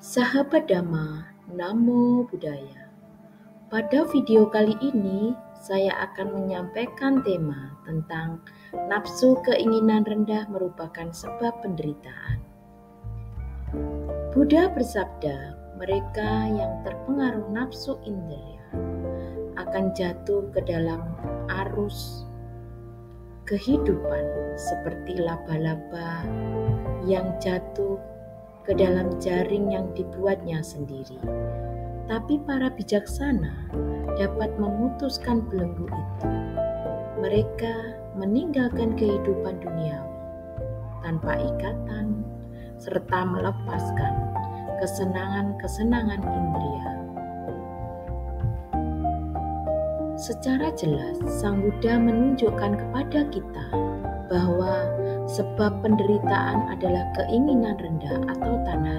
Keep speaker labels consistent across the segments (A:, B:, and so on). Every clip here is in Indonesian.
A: Sahabat Dhamma, Namo Buddhaya. Pada video kali ini, saya akan menyampaikan tema tentang nafsu keinginan rendah merupakan sebab penderitaan. Buddha bersabda, mereka yang terpengaruh nafsu indera akan jatuh ke dalam arus kehidupan seperti laba-laba yang jatuh ke dalam jaring yang dibuatnya sendiri. Tapi para bijaksana dapat memutuskan belenggu itu. Mereka meninggalkan kehidupan duniawi tanpa ikatan serta melepaskan kesenangan-kesenangan indria. Secara jelas, Sang Buddha menunjukkan kepada kita bahwa sebab penderitaan adalah keinginan rendah atau tanha.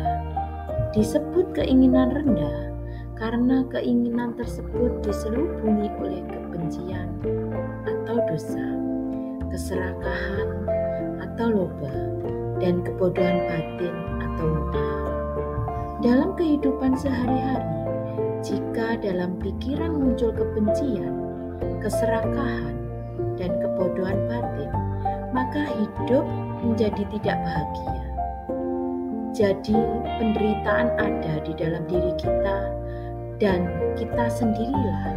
A: Disebut keinginan rendah karena keinginan tersebut diselubungi oleh kebencian atau dosa, keserakahan atau loba, dan kebodohan batin atau lupa. Dalam kehidupan sehari-hari, jika dalam pikiran muncul kebencian, keserakahan, dan kebodohan batin, maka hidup menjadi tidak bahagia. Jadi penderitaan ada di dalam diri kita dan kita sendirilah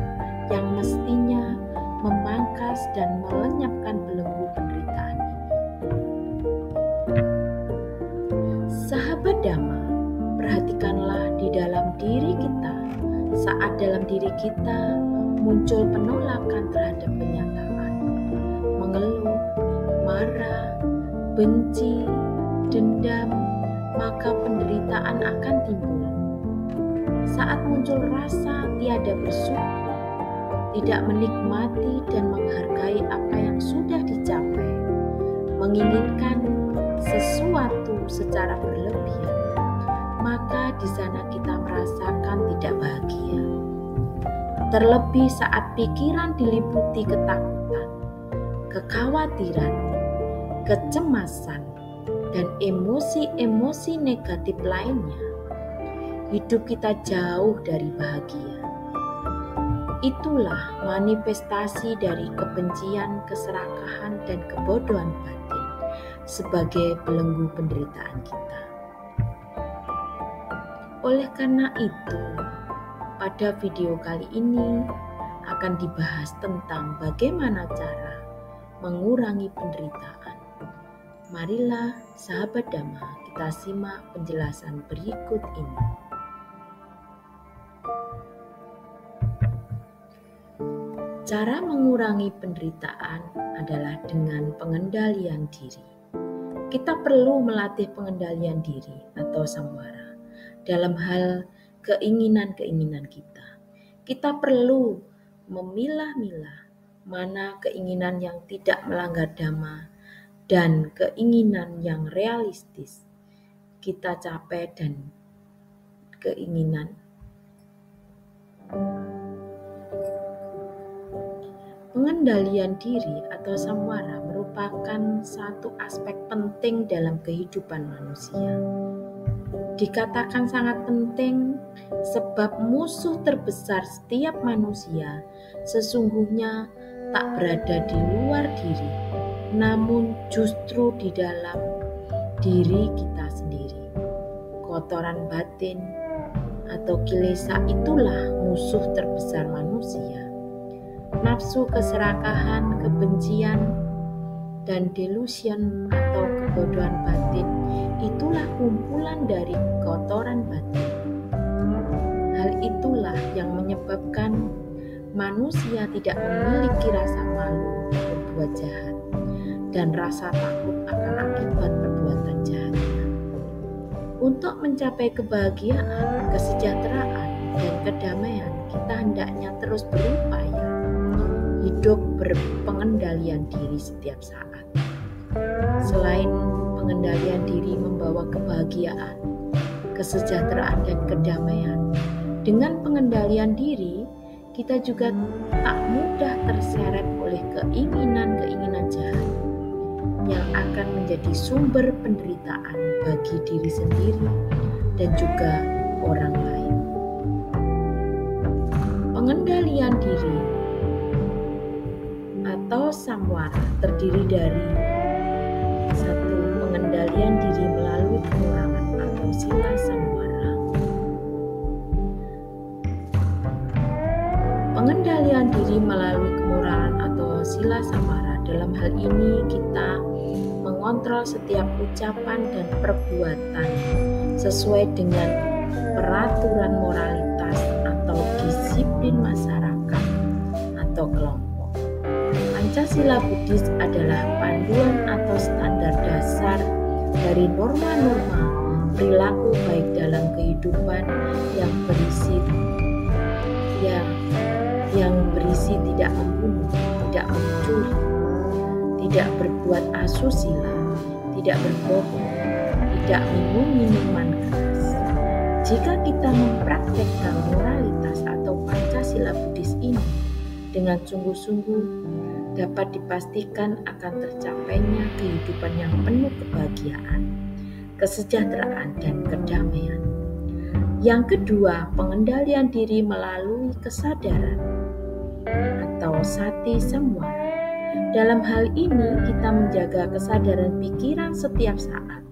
A: yang mestinya memangkas dan melenyapkan belenggu penderitaan ini. Sahabat Dhamma, perhatikanlah di dalam diri kita saat dalam diri kita muncul penolakan terhadap kenyataan, mengeluh, marah, benci, dendam, maka penderitaan akan timbul. Saat muncul rasa tiada bersyukur, tidak menikmati dan menghargai apa yang sudah dicapai, menginginkan sesuatu secara berlebihan, maka di sana kita merasakan tidak bahagia. Terlebih saat pikiran diliputi ketakutan, kekhawatiran, kecemasan, dan emosi-emosi negatif lainnya, hidup kita jauh dari bahagia. Itulah manifestasi dari kebencian, keserakahan, dan kebodohan batin sebagai belenggu penderitaan kita. Oleh karena itu, pada video kali ini akan dibahas tentang bagaimana cara mengurangi penderitaan. Marilah sahabat Dhamma, kita simak penjelasan berikut ini. Cara mengurangi penderitaan adalah dengan pengendalian diri. Kita perlu melatih pengendalian diri atau samvara dalam hal keinginan-keinginan kita. Kita perlu memilah-milah mana keinginan yang tidak melanggar Dhamma dan keinginan yang realistis kita capai dan keinginan pengendalian diri atau samvara merupakan satu aspek penting dalam kehidupan manusia. Dikatakan sangat penting sebab musuh terbesar setiap manusia sesungguhnya tak berada di luar diri, namun justru di dalam diri kita sendiri. Kotoran batin atau kilesa itulah musuh terbesar manusia. Nafsu keserakahan, kebencian, dan delusion atau kebodohan batin itulah kumpulan dari kotoran batin. Hal itulah yang menyebabkan manusia tidak memiliki rasa malu berbuat jahat dan rasa takut akan akibat perbuatan jahatnya. Untuk mencapai kebahagiaan, kesejahteraan, dan kedamaian, kita hendaknya terus berupaya hidup berpengendalian diri setiap saat. Selain pengendalian diri membawa kebahagiaan, kesejahteraan, dan kedamaian, dengan pengendalian diri, kita juga tak mudah terseret oleh keinginan-keinginan jahat yang akan menjadi sumber penderitaan bagi diri sendiri dan juga orang lain. Pengendalian diri atau samwara terdiri dari 1. Pengendalian diri melalui pengurangan atau sila samwara. Pengendalian diri melalui pengurangan atau sila samwara, dalam hal ini kita mengontrol setiap ucapan dan perbuatan sesuai dengan peraturan moralitas atau disiplin masyarakat atau kelompok. Pancasila Buddhis adalah panduan atau standar dasar dari norma-norma perilaku baik dalam kehidupan yang berisi tidak membunuh, tidak mencuri, tidak berbuat asusila, tidak berbohong, tidak minum minuman keras. Jika kita mempraktekkan moralitas atau Pancasila Buddhis ini dengan sungguh-sungguh, dapat dipastikan akan tercapainya kehidupan yang penuh kebahagiaan, kesejahteraan, dan kedamaian. Yang kedua, pengendalian diri melalui kesadaran atau sati samwara. Dalam hal ini kita menjaga kesadaran pikiran setiap saat,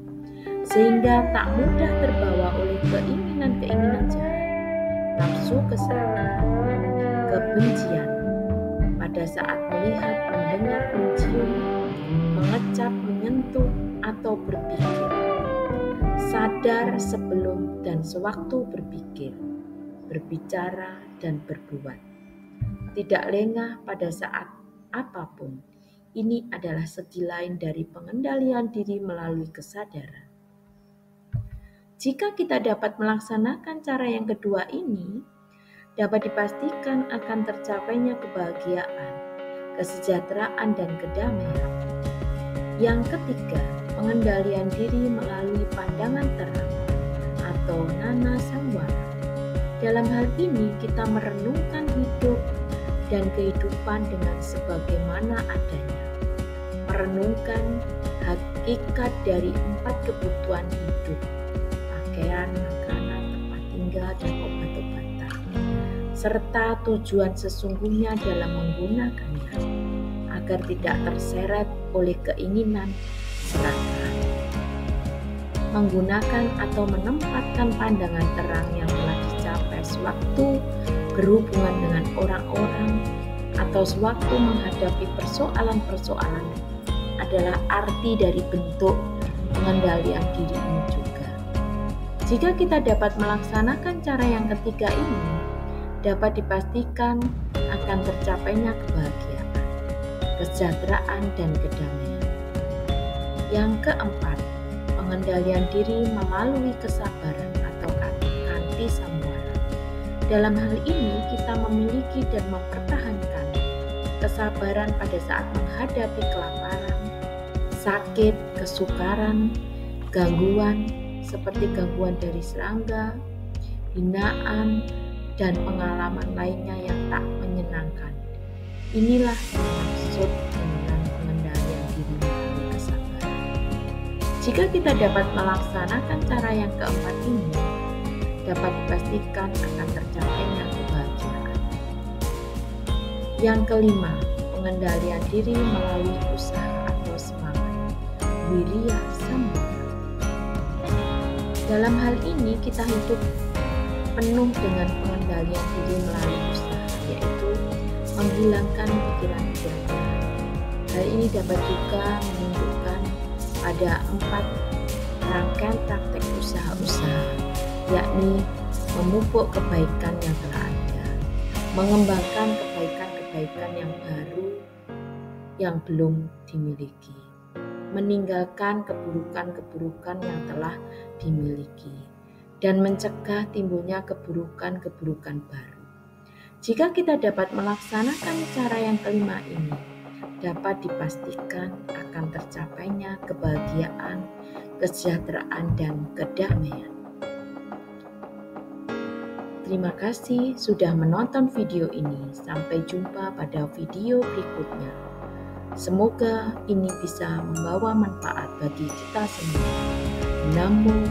A: sehingga tak mudah terbawa oleh keinginan-keinginan jahat, nafsu keserakahan, kebencian pada saat melihat, mendengar, mencium, mengecap, menyentuh, atau berpikir. Sadar sebelum dan sewaktu berpikir, berbicara, dan berbuat. Tidak lengah pada saat apapun. Ini adalah segi lain dari pengendalian diri melalui kesadaran. Jika kita dapat melaksanakan cara yang kedua ini, dapat dipastikan akan tercapainya kebahagiaan, kesejahteraan, dan kedamaian. Yang ketiga, pengendalian diri melalui pandangan terang atau nana samwara. Dalam hal ini kita merenungkan hidup dan kehidupan dengan sebagaimana adanya. Merenungkan hakikat dari 4 kebutuhan hidup: pakaian, makanan, tempat tinggal, dan obat-obatan, serta tujuan sesungguhnya dalam menggunakannya, agar tidak terseret oleh keinginan serakah. Menggunakan atau menempatkan pandangan terang yang telah dicapai sewaktu berhubungan dengan orang-orang atau sewaktu menghadapi persoalan-persoalan adalah arti dari bentuk pengendalian diri ini juga. Jika kita dapat melaksanakan cara yang ketiga ini, dapat dipastikan akan tercapainya kebahagiaan, kesejahteraan, dan kedamaian. Yang keempat, pengendalian diri melalui kesabaran atau kanti samwara. Dalam hal ini kita memiliki dan mempertahankan kesabaran pada saat menghadapi kelaparan, sakit, kesukaran, gangguan seperti gangguan dari serangga, hinaan, dan pengalaman lainnya yang tak menyenangkan. Inilah maksud dengan pengendalian diri melalui kesabaran. Jika kita dapat melaksanakan cara yang keempat ini, dapat dipastikan akan tercapainya kebahagiaan. Yang kelima, pengendalian diri melalui usaha atau semangat, wirya samwara. Dalam hal ini kita hidup penuh dengan pengendalian diri melalui usaha, yaitu menghilangkan pikiran-pikiran jahat. Hal ini dapat juga menunjukkan pada 4 rangkaian praktek usaha-usaha, yakni memupuk kebaikan yang telah ada, mengembangkan kebaikan-kebaikan yang baru yang belum dimiliki, meninggalkan keburukan-keburukan yang telah dimiliki, dan mencegah timbulnya keburukan-keburukan baru. Jika kita dapat melaksanakan cara yang kelima ini, dapat dipastikan akan tercapainya kebahagiaan, kesejahteraan, dan kedamaian. Terima kasih sudah menonton video ini. Sampai jumpa pada video berikutnya. Semoga ini bisa membawa manfaat bagi kita semua. Namo